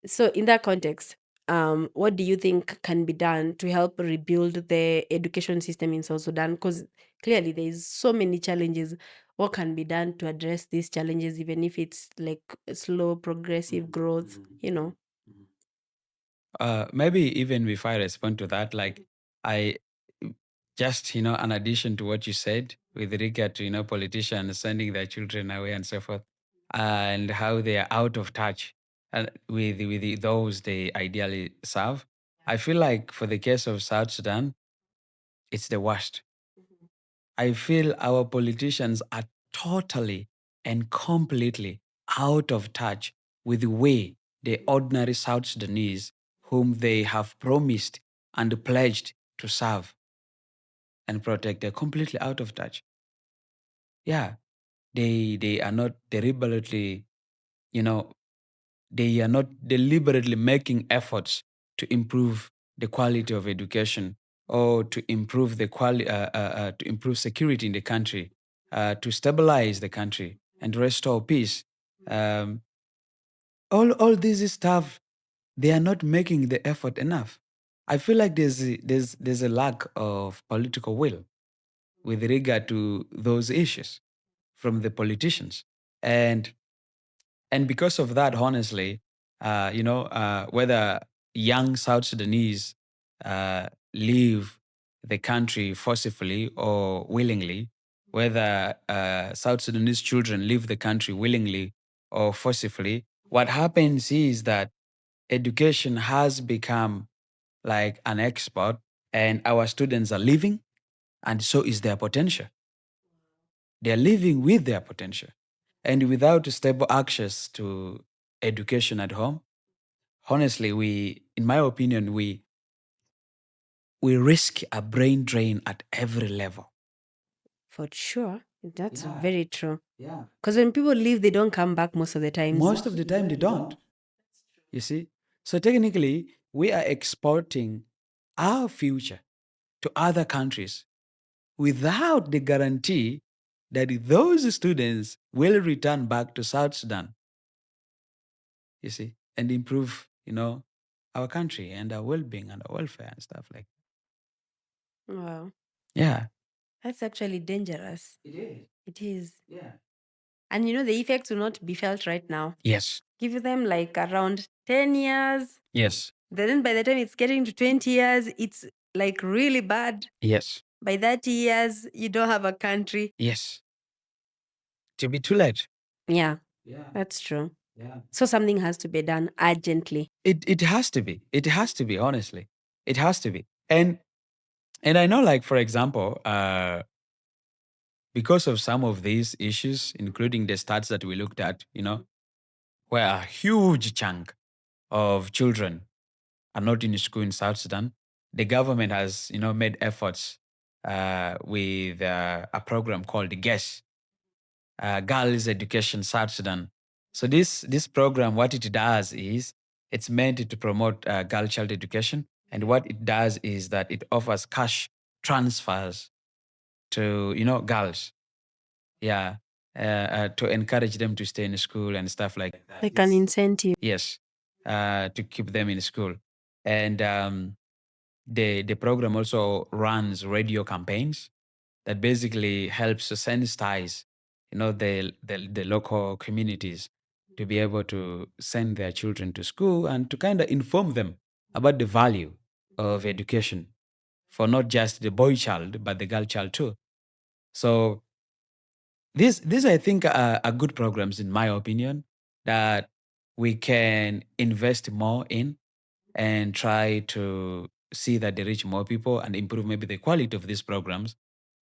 So, in that context, what do you think can be done to help rebuild the education system in South Sudan? Because clearly there is so many challenges. What can be done to address these challenges, even if it's like slow, progressive growth? You know. Mhm. Maybe even before I respond to that, like I just, an addition to what you said with regard to, politicians sending their children away and so forth, and how they are out of touch with those they ideally serve. I feel like for the case of South Sudan, it's the worst. I feel our politicians are totally and completely out of touch with the way the ordinary South Sudanese, whom they have promised and pledged to serve and protect, they're completely out of touch. Yeah, they are not deliberately, you know, they are not deliberately making efforts to improve the quality of education or to improve to improve security in the country, to stabilize the country and restore peace. Um, all this stuff, they are not making the effort enough. I feel like there's a lack of political will with regard to those issues from the politicians, and because of that, honestly, whether young South Sudanese leave the country forcibly or willingly, whether South Sudanese children leave the country willingly or forcibly, what happens is that education has become like an export, and our students are leaving, and so is their potential. They're living with their potential. And without stable access to education at home, honestly, in my opinion, we risk a brain drain at every level. For sure. That's Yeah, very true. yeah. Because when people leave, they don't come back most of the times. Most of the time they don't, you see. So technically, we are exporting our future to other countries without the guarantee that those students will return back to South Sudan, you see, and improve, our country and our well-being and our welfare and stuff like Wow. that. Yeah. That's actually dangerous. It is. It is. Yeah. And the effects will not be felt right now. Yes. Give them like around 10 years. Yes. Then by the time it's getting to 20 years, it's like really bad. Yes. By 30 years, you don't have a country. Yes. To be too late. Yeah, Yeah. that's true. Yeah. So something has to be done urgently. It has to be. It has to be, honestly. It has to be. And I know, like, for example, because of some of these issues, including the stats that we looked at, where a huge chunk of children are not in school in South Sudan, the government has, made efforts with a program called GESS, Girls Education South Sudan. So this program, what it does is it's meant to promote girl child education, and what it does is that it offers cash transfers to girls, yeah, to encourage them to stay in school and stuff like that. Like an incentive. Yes, to keep them in school, and the program also runs radio campaigns that basically helps to sensitize, the local communities to be able to send their children to school and to kind of inform them about the value of education for not just the boy child but the girl child too. So these I think are good programs in my opinion that we can invest more in and try to see that they reach more people and improve maybe the quality of these programs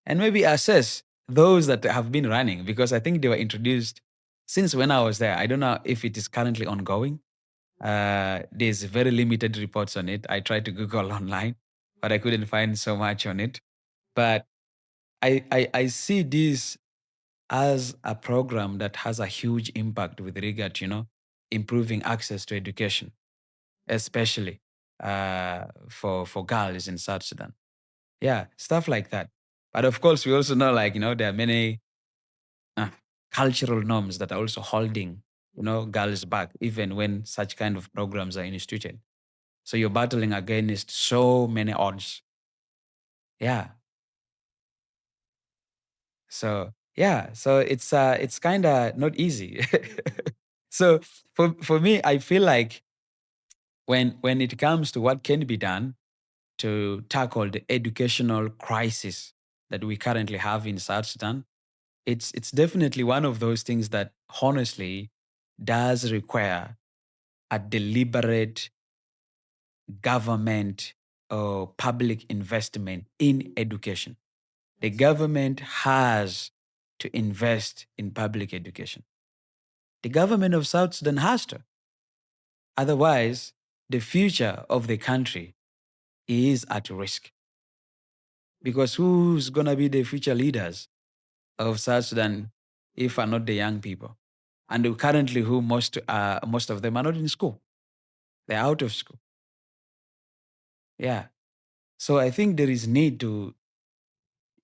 and maybe assess those that have been running because I think they were introduced since when I was there. I don't know if it is currently ongoing. There's very limited reports on it. I tried to Google online, but I couldn't find so much on it. But I see this as a program that has a huge impact with regard to, improving access to education, especially for girls in South Sudan. Yeah, stuff like that. But of course, we also know, like, there are many uh, cultural norms that are also holding, girls back, even when such kind of programs are instituted. So you're battling against so many odds. Yeah. So yeah, so it's kind of not easy. So for me, I feel like when it comes to what can be done to tackle the educational crisis that we currently have in South Sudan, it's definitely one of those things that honestly does require a deliberate government or public investment in education. The government has to invest in public education. The government of South Sudan has to. Otherwise, the future of the country is at risk. Because who's going to be the future leaders of South Sudan if are not the young people? And currently, who most of them are not in school. They're out of school. Yeah. So I think there is need to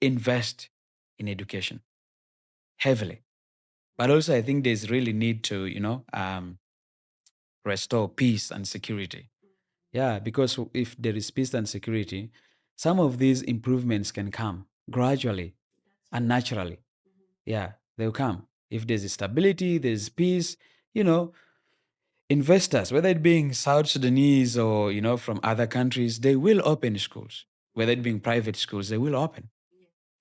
invest in education heavily. But also, I think there's really need to, restore peace and security. Yeah, because if there is peace and security, some of these improvements can come gradually and naturally. Yeah, they'll come. If there's stability, there's peace, you know, investors, whether it being South Sudanese or, from other countries, they will open schools. Whether it being private schools, they will open,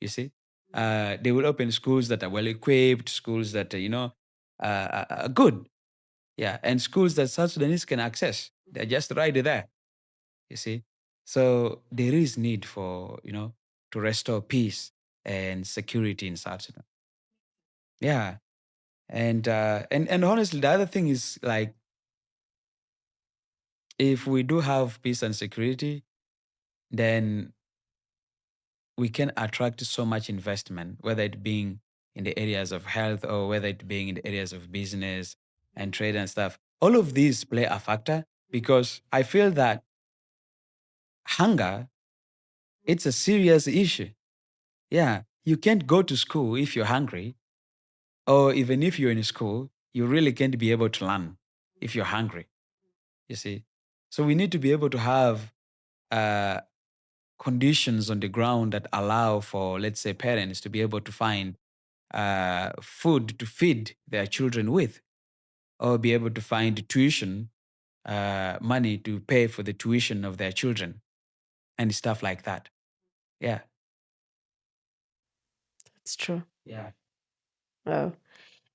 you see. They will open schools that are well equipped, schools that are, are good. Yeah, and schools that South Sudanese can access. They're just right there, you see. So there is need for, to restore peace and security in South Sudan. Yeah. And honestly, the other thing is like if we do have peace and security, then we can attract so much investment, whether it being in the areas of health or whether it being in the areas of business and trade and stuff. All of these play a factor because I feel that hunger, it's a serious issue. Yeah, you can't go to school if you're hungry, or even if you're in school, you really can't be able to learn if you're hungry. You see, so we need to be able to have uh, conditions on the ground that allow for, let's say, parents to be able to find food to feed their children with, or be able to find tuition money to pay for the tuition of their children and stuff like that. Yeah. It's true. Yeah. Wow.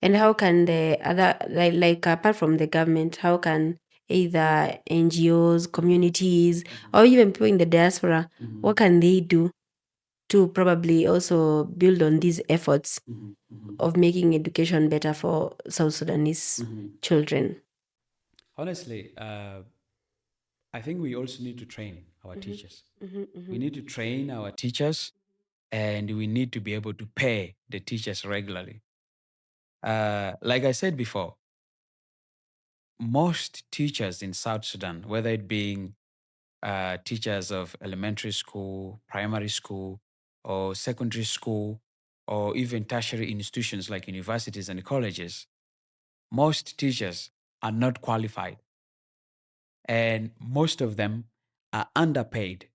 And how can the other, like apart from the government, how can either NGOs, communities, or even people in the diaspora, Mhm. what can they do to probably also build on these efforts Mhm. Mhm. of making education better for South Sudanese Mhm. children? Honestly, I think we also need to train our Mhm, teachers. mhm, We mhm, need to train our teachers and we need to be able to pay the teachers regularly. Like I said before, most teachers in South Sudan, whether it being teachers of elementary school, primary school, or secondary school, or even tertiary institutions like universities and colleges, most teachers are not qualified. And most of them are underpaid.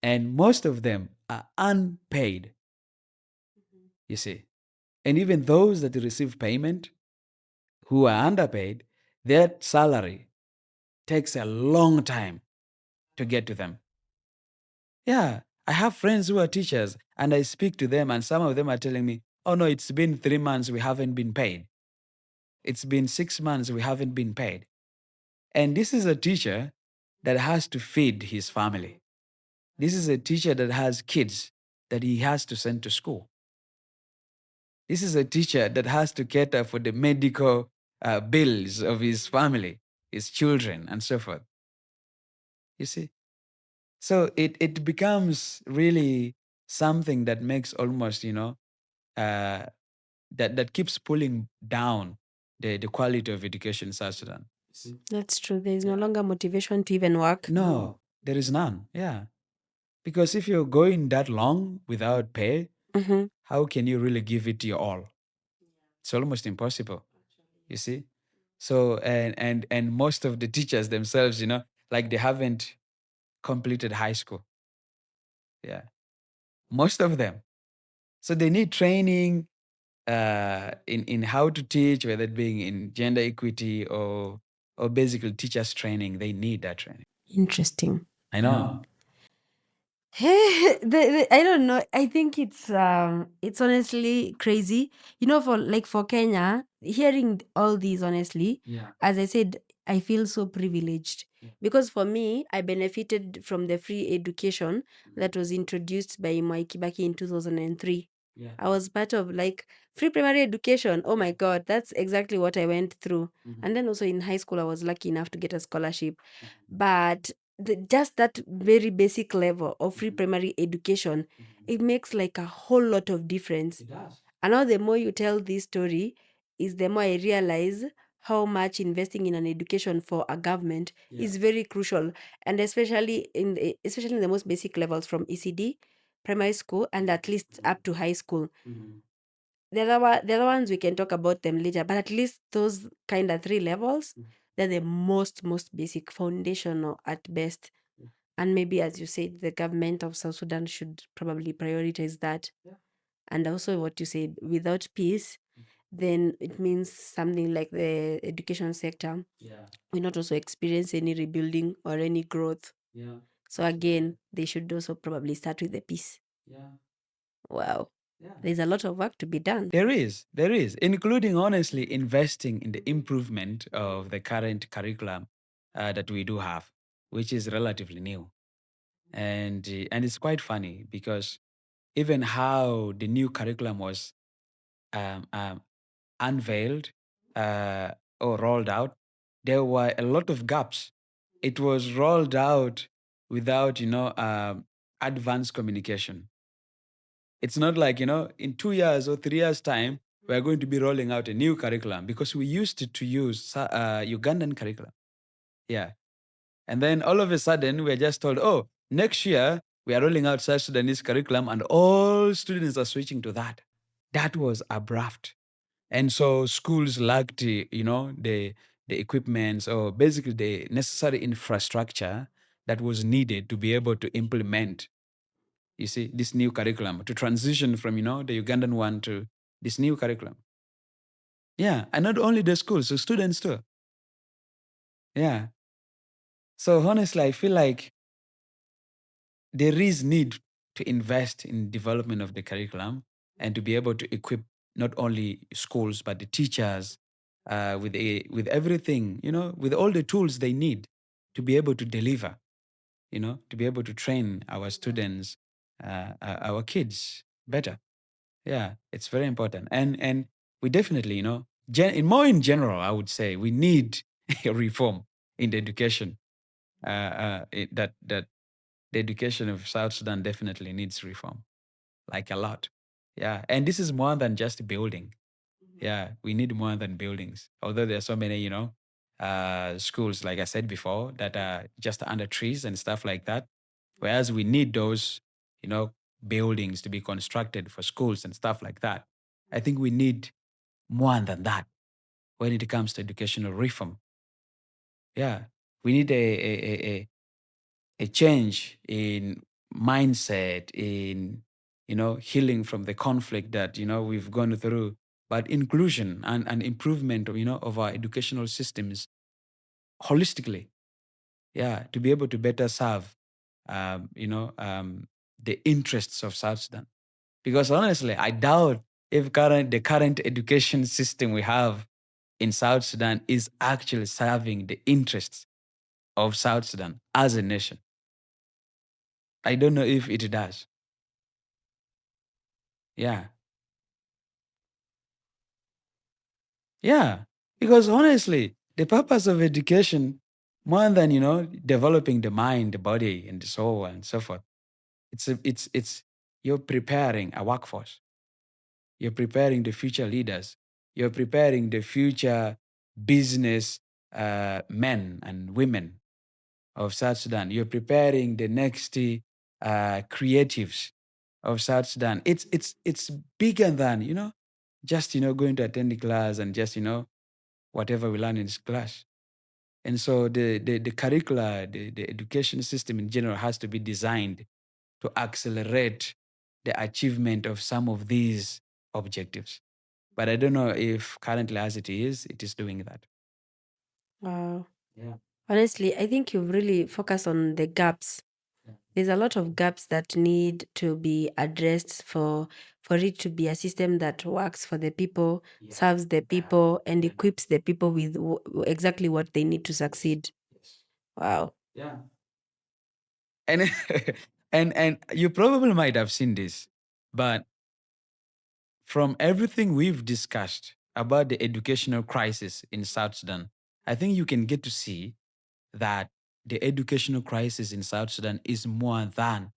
And most of them are unpaid, you see. And even those that receive payment who are underpaid, their salary takes a long time to get to them. Yeah, I have friends who are teachers and I speak to them, and some of them are telling me, oh no, it's been 3 months, we haven't been paid. It's been 6 months, we haven't been paid. And this is a teacher that has to feed his family. This is a teacher that has kids that he has to send to school. This is a teacher that has to cater for the medical bills of his family, his children, and so forth. You see? So it becomes really something that makes almost, uh, that keeps pulling down the quality of education in South Sudan. You see? That's true. There is no Yeah. longer motivation to even work. No, there is none. Yeah. Because if you're going that long without pay, Mhm. how can you really give it your all? It's almost impossible. You see? So and most of the teachers themselves, like they haven't completed high school. Yeah, most of them. So they need training in how to teach, whether it being in gender equity or basically teachers training. They need that training. Interesting. I know. Hey, I don't know. I think it's honestly crazy. For for Kenya, hearing all these honestly, Yeah. as I said, I feel so privileged Yeah. because for me, I benefited from the free education that was introduced by Mwai Kibaki in 2003. Yeah. I was part of free primary education. Oh my God, that's exactly what I went through. And then also in high school, I was lucky enough to get a scholarship. But just that very basic level of free primary education, it makes like a whole lot of difference. It does. And now the more you tell this story, is the more I realize how much investing in an education for a government is very crucial, and especially in the most basic levels from ECD, primary school, and at least up to high school. The other ones we can talk about them later, but at least those kind of three levels, they're the most basic, foundational at best. And maybe, as you said, the government of South Sudan should probably prioritize that. And also, what you said, without peace, then it means something like the education sector will not also experience any rebuilding or any growth. So, again, they should also probably start with the peace. Wow. There's a lot of work to be done. There is, including honestly investing in the improvement of the current curriculum that we do have, which is relatively new, and it's quite funny because even how the new curriculum was um, um, unveiled uh, or rolled out, there were a lot of gaps. It was rolled out without, advanced communication. It's not like, in 2 years or 3 years' time, we're going to be rolling out a new curriculum because we used to use Ugandan curriculum. Yeah. And then all of a sudden, we're just told, oh, next year, we are rolling out South Sudanese curriculum and all students are switching to that. That was abrupt. And so schools lacked, the equipments or basically the necessary infrastructure that was needed to be able to implement, you see, this new curriculum, to transition from, the Ugandan one to this new curriculum. Yeah. And not only the schools, the students too. Yeah. So honestly, I feel like there is need to invest in development of the curriculum and to be able to equip not only schools but the teachers with everything, with all the tools they need to be able to deliver, to be able to train our students, our kids better. Yeah, it's very important, and we definitely, more in general, I would say we need a reform in the education. That the education of South Sudan definitely needs reform, like a lot. Yeah, and this is more than just building. Yeah, we need more than buildings. Although there are so many, schools, like I said before, that are just under trees and stuff like that. Whereas we need those, buildings to be constructed for schools and stuff like that. I think we need more than that when it comes to educational reform. Yeah, we need a change in mindset, in healing from the conflict that we've gone through, but inclusion and improvement of our educational systems holistically. Yeah, to be able to better serve the interests of South Sudan. Because honestly, I doubt if the current education system we have in South Sudan is actually serving the interests of South Sudan as a nation. I don't know if it does. Yeah. Yeah. Because honestly, the purpose of education, more than, developing the mind, the body, and the soul, and so forth, it's you're preparing a workforce. You're preparing the future leaders. You're preparing the future business men and women of South Sudan. You're preparing the next creatives of South Sudan. It's bigger than, just, going to attend the class and just, whatever we learn in class. And so the curricula, the education system in general has to be designed to accelerate the achievement of some of these objectives. But I don't know if currently as it is doing that. Wow. Yeah. Honestly, I think you've really focused on the gaps. Yeah. There's a lot of gaps that need to be addressed for it to be a system that works for the people, Yes. serves the people, and equips the people with exactly what they need to succeed. Yes. Wow. Yeah. And and you probably might have seen this, but from everything we've discussed about the educational crisis in South Sudan, I think you can get to see that the educational crisis in South Sudan is more than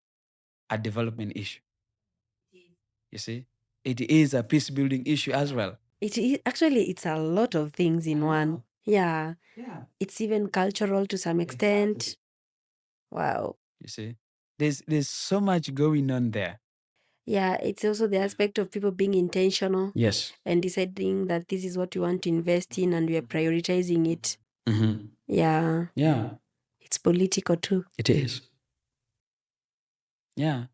a development issue. You see, it is a peace building issue as well. It is actually it's a lot of things in I one. know. Yeah. Yeah. It's even cultural to some extent. Exactly. Wow. You see, there's so much going on there. Yeah, it's also the aspect of people being intentional Yes. and deciding that this is what you want to invest in and we are prioritizing it. Mm-hmm. Yeah. Yeah, It's political too. it is. Yeah.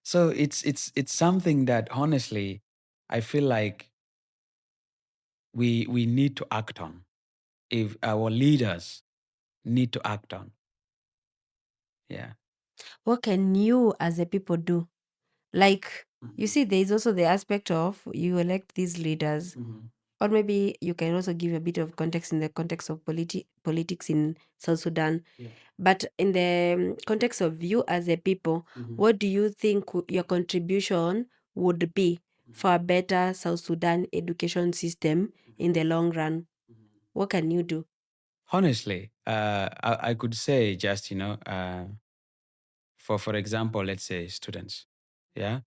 So it's something that honestly I feel like we need to act on. If our leaders need to act on. Yeah. What can you as a people do? Like, you Mhm. see, there is also the aspect of you elect these leaders, Mhm. or maybe you can also give a bit of context in the context of politics in South Sudan. Yeah. But in the context of you as a people, Mhm. what do you think your contribution would be for a better South Sudan education system in the long run? Mhm. What can you do? Honestly, I could say just for example, let's say students, yeah,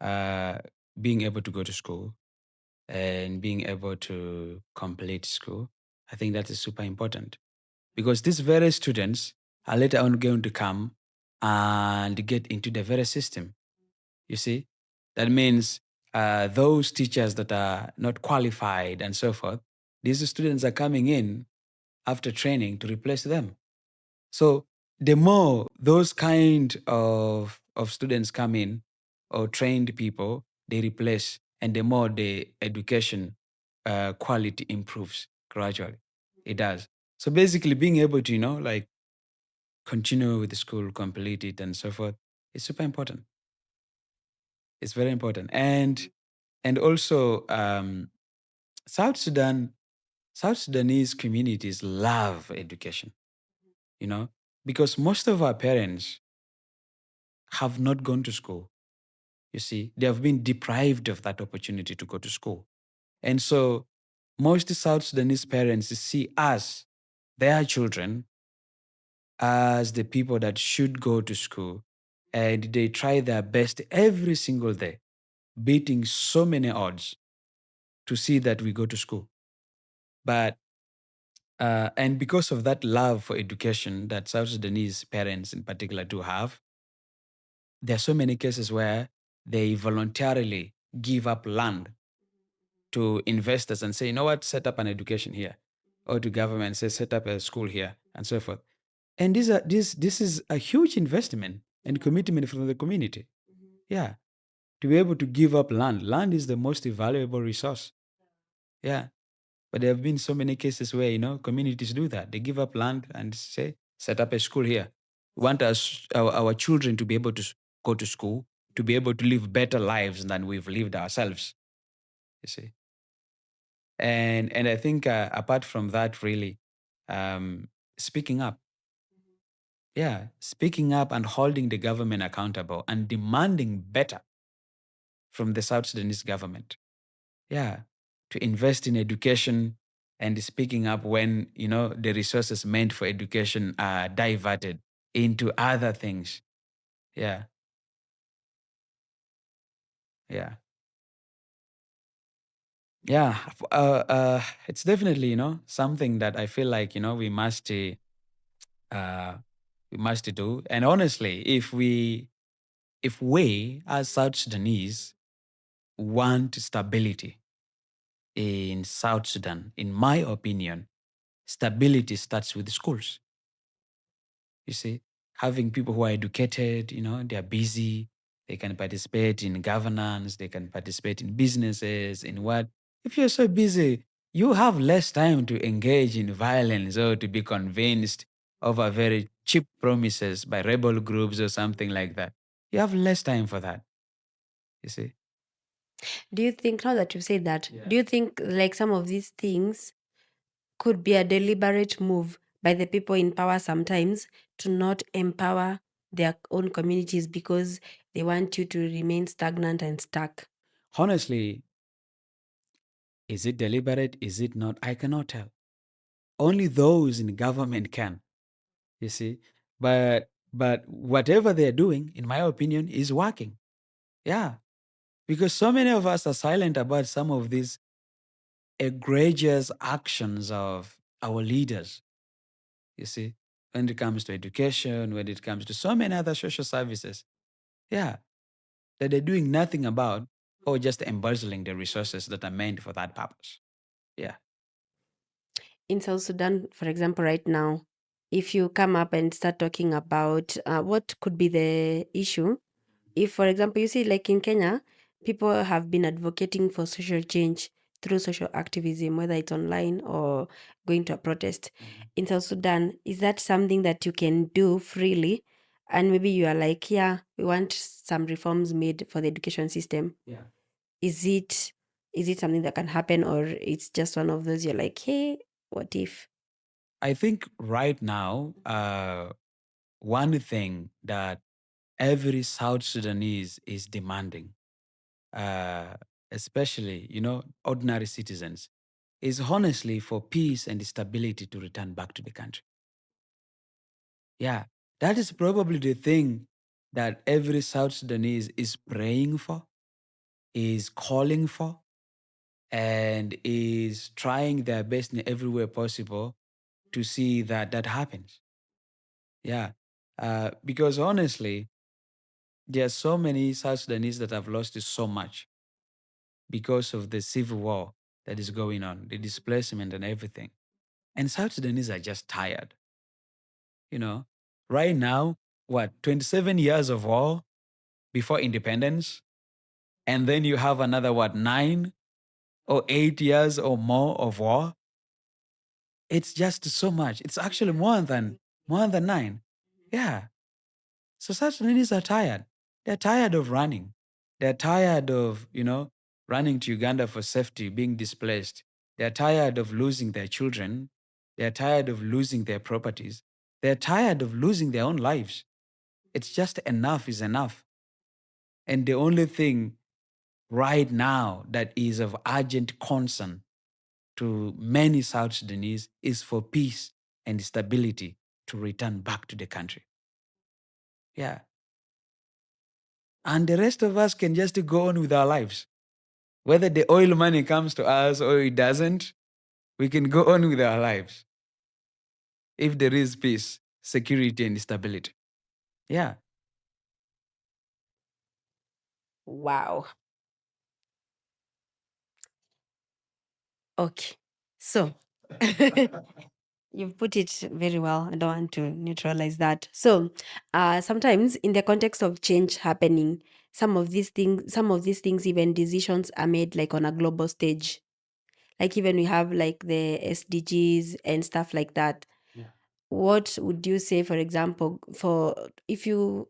uh, being able to go to school and being able to complete school, I think that is super important because these very students are later on going to come and get into the very system. You see, that means those teachers that are not qualified and so forth, these students are coming in after training to replace them. So the more those kind of students come in or trained people, they replace, and the more the education quality improves gradually. It does. So basically, being able to like continue with the school, complete it, and so forth is super important. It's very important, and also South Sudan, South Sudanese communities love education. You know, because most of our parents have not gone to school. You see, they have been deprived of that opportunity to go to school. And so most South Sudanese parents see us, their children, as the people that should go to school. And they try their best every single day, beating so many odds to see that we go to school. But and because of that love for education that South Sudanese parents in particular do have, there are so many cases where they voluntarily give up land to investors and say, you know what, set up an education here, or to government say, set up a school here, and so forth. And this is a huge investment and commitment from the community. Yeah, to be able to give up land. Land is the most valuable resource. Yeah, but there have been so many cases where communities do that. They give up land and say, set up a school here. We want our children to be able to go to school, to be able to live better lives than we've lived ourselves. You see. And I think apart from that, really, speaking up, yeah, speaking up and holding the government accountable and demanding better from the South Sudanese government, yeah, to invest in education and speaking up when the resources meant for education are diverted into other things. Yeah, yeah, yeah. It's definitely something that I feel like uh, we must do. And honestly, if we as South Sudanese want stability, in South Sudan, in my opinion, stability starts with schools. You see, having people who are educated, they are busy, they can participate in governance, they can participate in businesses, in what. If you're so busy, you have less time to engage in violence or to be convinced over very cheap promises by rebel groups or something like that. You have less time for that, you see. Do you think, now that you've said that, Yeah. do you think like some of these things could be a deliberate move by the people in power sometimes to not empower their own communities because they want you to remain stagnant and stuck? Honestly, is it deliberate? Is it not? I cannot tell. Only those in government can. You see, but whatever they're doing, in my opinion, is working. Yeah, because so many of us are silent about some of these egregious actions of our leaders. You see, when it comes to education, when it comes to so many other social services, yeah, that they're doing nothing about, or just embezzling the resources that are meant for that purpose. Yeah. In South Sudan, for example, right now, if you come up and start talking about what could be the issue, if, for example, you see, like in Kenya, people have been advocating for social change through social activism, whether it's online or going to a protest. In South Sudan, is that something that you can do freely? And maybe you are like, yeah, we want some reforms made for the education system. Yeah. Is it is it something that can happen, or it's just one of those you're like, hey, what if? I think right now, one thing that every South Sudanese is demanding, uh, especially, ordinary citizens, is honestly for peace and stability to return back to the country. Yeah, that is probably the thing that every South Sudanese is praying for, is calling for, and is trying their best in every way possible to see that that happens. Yeah, because honestly, there are so many South Sudanese that have lost so much because of the civil war that is going on, the displacement and everything. And South Sudanese are just tired. You know, right now, what, 27 years of war before independence? And then you have another, what, 9 or 8 years or more of war? It's just so much. It's actually more than 9. Yeah. So South Sudanese are tired. They're tired of running. They're tired of, running to Uganda for safety, being displaced. They're tired of losing their children. They're tired of losing their properties. They're tired of losing their own lives. It's just enough is enough. And the only thing right now that is of urgent concern to many South Sudanese is for peace and stability to return back to the country. Yeah. And the rest of us can just go on with our lives. Whether the oil money comes to us or it doesn't, we can go on with our lives if there is peace, security, and stability. Yeah. Wow. Okay. So you've put it very well. I don't want to neutralize that. So, sometimes in the context of change happening, some of these things, even decisions are made like on a global stage. Like even we have like the SDGs and stuff like that. Yeah. What would you say, for example, for if to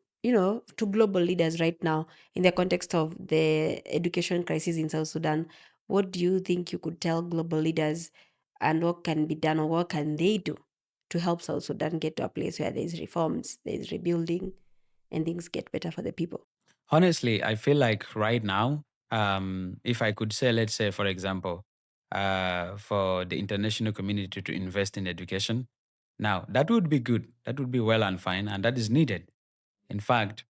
global leaders right now in the context of the education crisis in South Sudan, what do you think you could tell global leaders, and what can be done, or what can they do to help South Sudan get to a place where there's reforms, there's rebuilding, and things get better for the people? Honestly, I feel like right now, if I could say, let's say, for example, for the international community to invest in education, now that would be good. That would be well and fine, and that is needed. In fact,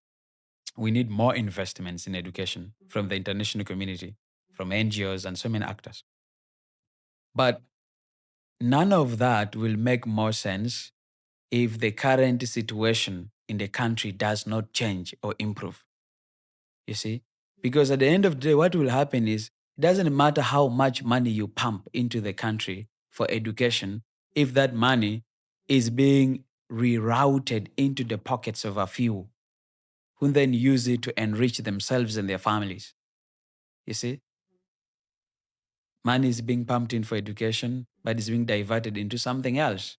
we need more investments in education from the international community, from NGOs and so many actors. But none of that will make more sense if the current situation in the country does not change or improve. You see? Because at the end of the day, what will happen is It doesn't matter how much money you pump into the country for education if that money is being rerouted into the pockets of a few who then use it to enrich themselves and their families. You see, money is being pumped in for education, but it's being diverted into something else.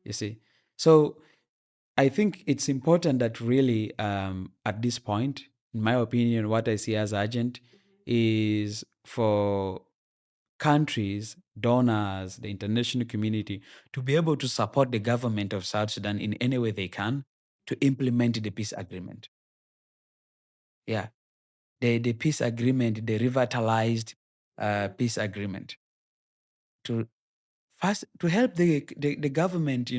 You see, so I think it's important that really, at this point, in my opinion, what I see as urgent is for countries, donors, the international community to be able to support the government of South Sudan in any way they can to implement the peace agreement. Yeah, the peace agreement, the revitalized peace agreement, to first to help the government,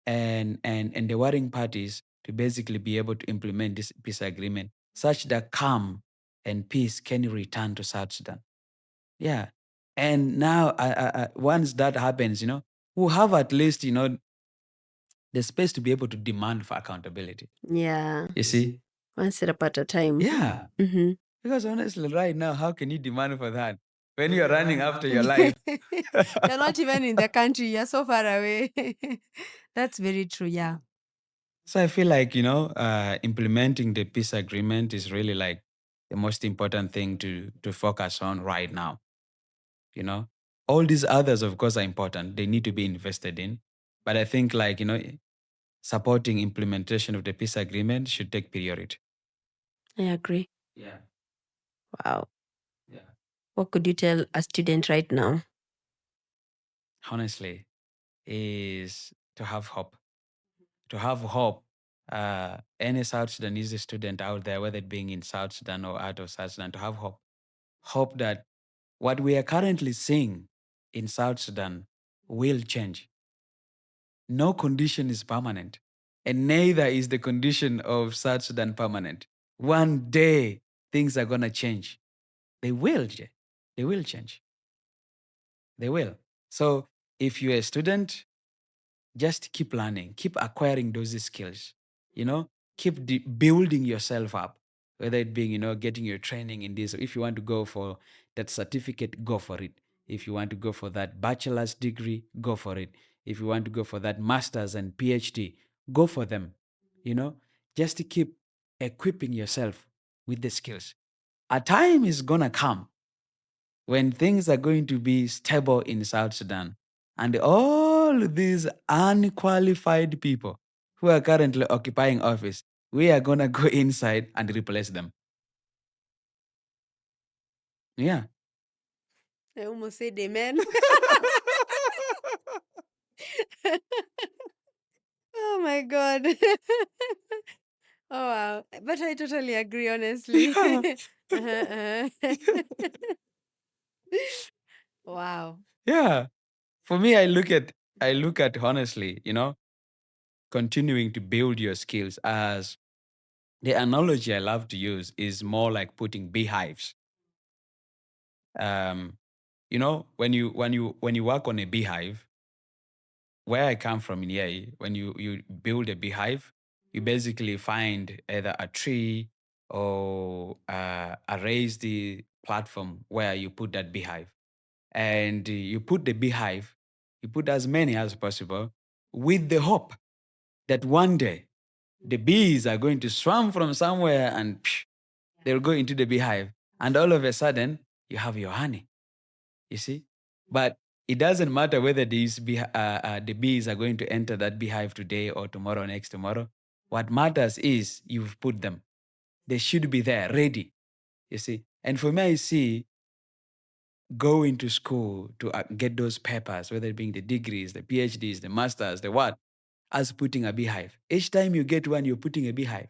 and the warring parties to basically be able to implement this peace agreement such that calm and peace can return to South Sudan. Yeah. And now, once that happens, we'll have at least, the space to be able to demand for accountability. Yeah. You see? One step at a time. Yeah. Mhm. Because honestly, right now, how can you demand for that when you're running after your life? You're not even in the country, you're so far away. That's very true, yeah. So I feel like, implementing the peace agreement is really like the most important thing to focus on right now. You know, all these others, of course, are important. They need to be invested in. But I think, like, supporting implementation of the peace agreement should take priority. I agree. Yeah. Wow. Yeah. What could you tell a student right now? Honestly, is to have hope. To have hope. Any South Sudanese student out there, whether it being in South Sudan or out of South Sudan, to have hope. Hope that what we are currently seeing in South Sudan will change. No condition is permanent, and neither is the condition of South Sudan permanent. One day, things are going to change. They will. They will change. They will. So if you're a student, just keep learning, keep acquiring those skills, keep building yourself up, whether it being, getting your training in this. If you want to go for that certificate, go for it. If you want to go for that bachelor's degree, go for it. If you want to go for that master's and PhD, go for them. Just to keep equipping yourself with the skills. A time is going to come when things are going to be stable in South Sudan. And all these unqualified people who are currently occupying office, we are going to go inside and replace them. Yeah. I almost said amen. Oh my God. Oh wow. But I totally agree, honestly. Yeah. Uh-huh, uh-huh. Wow. Yeah. For me, I look at honestly, continuing to build your skills as the analogy I love to use is more like putting beehives. Um, when you work on a beehive, where I come from in Yei, when you build a beehive, you basically find either a tree or a raised platform where you put that beehive. And you put the beehive, you put as many as possible with the hope that one day the bees are going to swarm from somewhere and they'll go into the beehive. And all of a sudden, you have your honey. You see? But it doesn't matter whether the bees are going to enter that beehive today or tomorrow, next tomorrow. What matters is you've put them. They should be there, ready. You see? And for me, I see going to school to get those papers, whether it being the degrees, the PhDs, the masters, the what, as putting a beehive. Each time you get one, you're putting a beehive.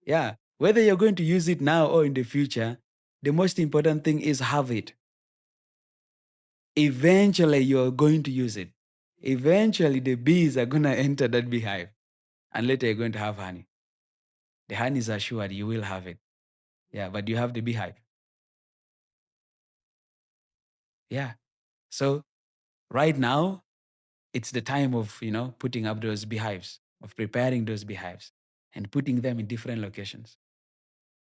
Yeah. Whether you're going to use it now or in the future, the most important thing is have it. Eventually, you're going to use it. Eventually, the bees are going to enter that beehive, and later you're going to have honey. The honey is assured you will have it. Yeah, but you have the beehive. Yeah. So right now, it's the time of, putting up those beehives, of preparing those beehives and putting them in different locations.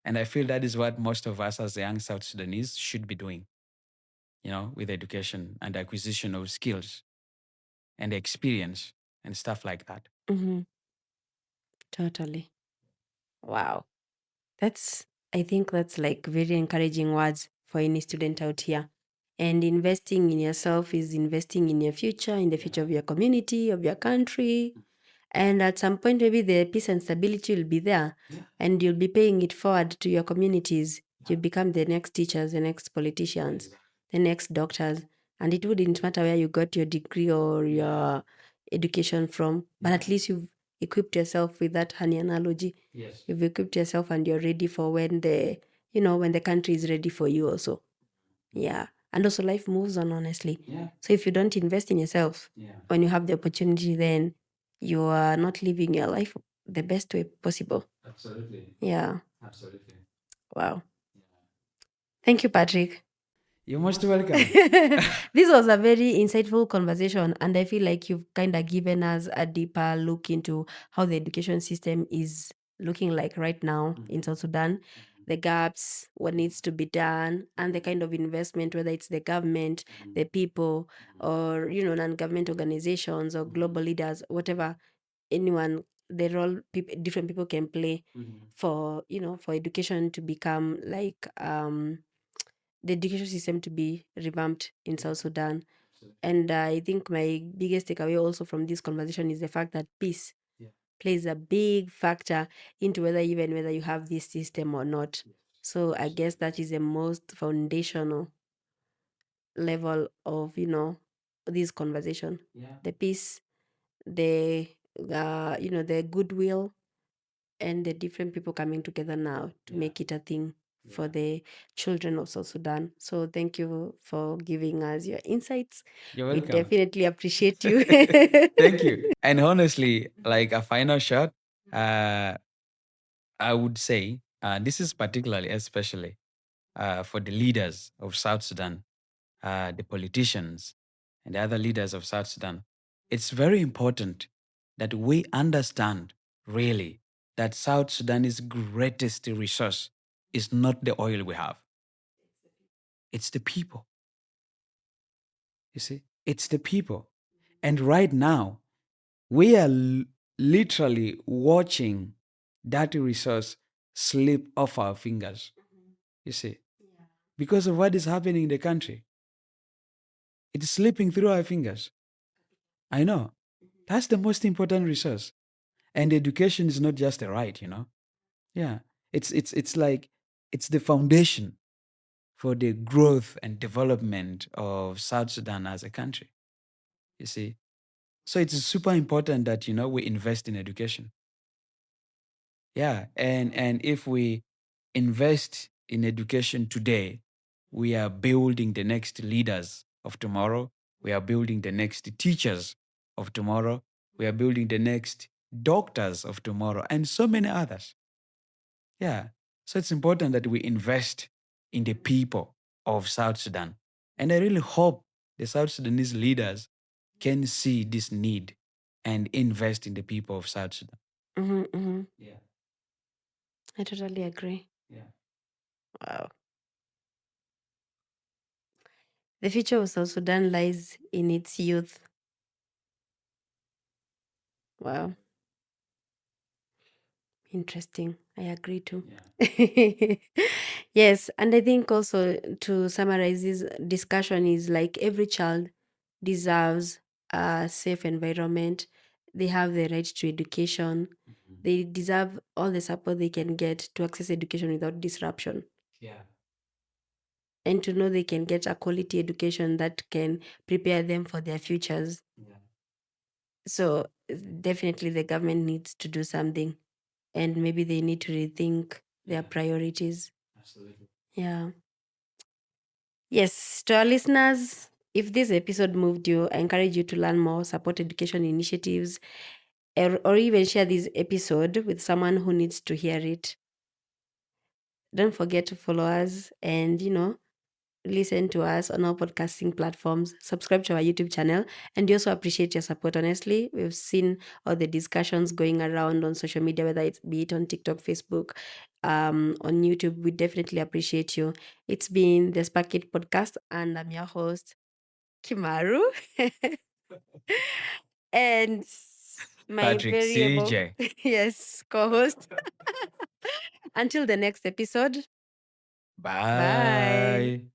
And I feel that is what most of us as young South Sudanese should be doing. with education and acquisition of skills and experience and stuff like that. Mm-hmm. Totally. Wow. That's, I think that's like very encouraging words for any student out here. And investing in yourself is investing in your future, in the future of your community, of your country. And at some point, maybe the peace and stability will be there, and you'll be paying it forward to your communities. You become the next teachers, the next politicians, the next doctors. And it wouldn't matter where you got your degree or your education from, but at least you've equipped yourself with that honey analogy. You've equipped yourself and you're ready for when when the country is ready for you also. Yeah. And also life moves on, honestly. So if you don't invest in yourself, when you have the opportunity, then you are not living your life the best way possible. Absolutely. Yeah. Absolutely. Wow. Thank you, Patrick. You're most welcome. This was a very insightful conversation, and I feel like you've kind of given us a deeper look into how the education system is looking like right now in South Sudan, the gaps, what needs to be done, and the kind of investment, whether it's the government, the people, or non-government organizations or global leaders, whatever, anyone, the role different people can play for for education to become like the education system to be revamped in South Sudan. And I think my biggest takeaway also from this conversation is the fact that peace plays a big factor into whether you have this system or not. So I guess that is the most foundational level of this conversation. The peace, the the goodwill, and the different people coming together now to make it a thing for the children of South Sudan. So thank you for giving us your insights. You're We welcome. definitely appreciate you. Thank you. And honestly, like a final shot, uh, I would say this is particularly, especially for the leaders of South Sudan, the politicians, and the other leaders of South Sudan. It's very important that we understand really that South Sudan's greatest resource is not the oil we have, it's the people. You see, it's the people. And right now, we are literally watching that resource slip off our fingers, you see, because of what is happening in the country. It's slipping through our fingers. I know. That's the most important resource. And education is not just a right. Yeah. It's like it's the foundation for the growth and development of South Sudan as a country. You see. So it's super important that we invest in education. Yeah, and if we invest in education today, we are building the next leaders of tomorrow. We are building the next teachers of tomorrow. We are building the next doctors of tomorrow, and so many others. Yeah, so it's important that we invest in the people of South Sudan, and I really hope the South Sudanese leaders can see this need and invest in the people of South Sudan. Yeah. I totally agree. Yeah. Wow. The future of South Sudan lies in its youth. Wow. Interesting. I agree too. Yeah. Yes, and I think also to summarize this discussion is like every child deserves a safe environment. They have the right to education. They deserve all the support they can get to access education without disruption, Yeah. and to know they can get a quality education that can prepare them for their futures. Yeah. So definitely the government needs to do something, and maybe they need to rethink their Yeah. priorities. Absolutely. Yeah. Yes, to our listeners, if this episode moved you, I encourage you to learn more, support education initiatives, or even share this episode with someone who needs to hear it. Don't forget to follow us and, listen to us on all podcasting platforms, subscribe to our YouTube channel, and we also appreciate your support. Honestly, we've seen all the discussions going around on social media, whether it's be it on TikTok, Facebook, on YouTube. We definitely appreciate you. It's been the Spark It podcast, and I'm your host, Kimaru, and my Patrick variable, CJ. yes, co-host. Until the next episode, bye. Bye.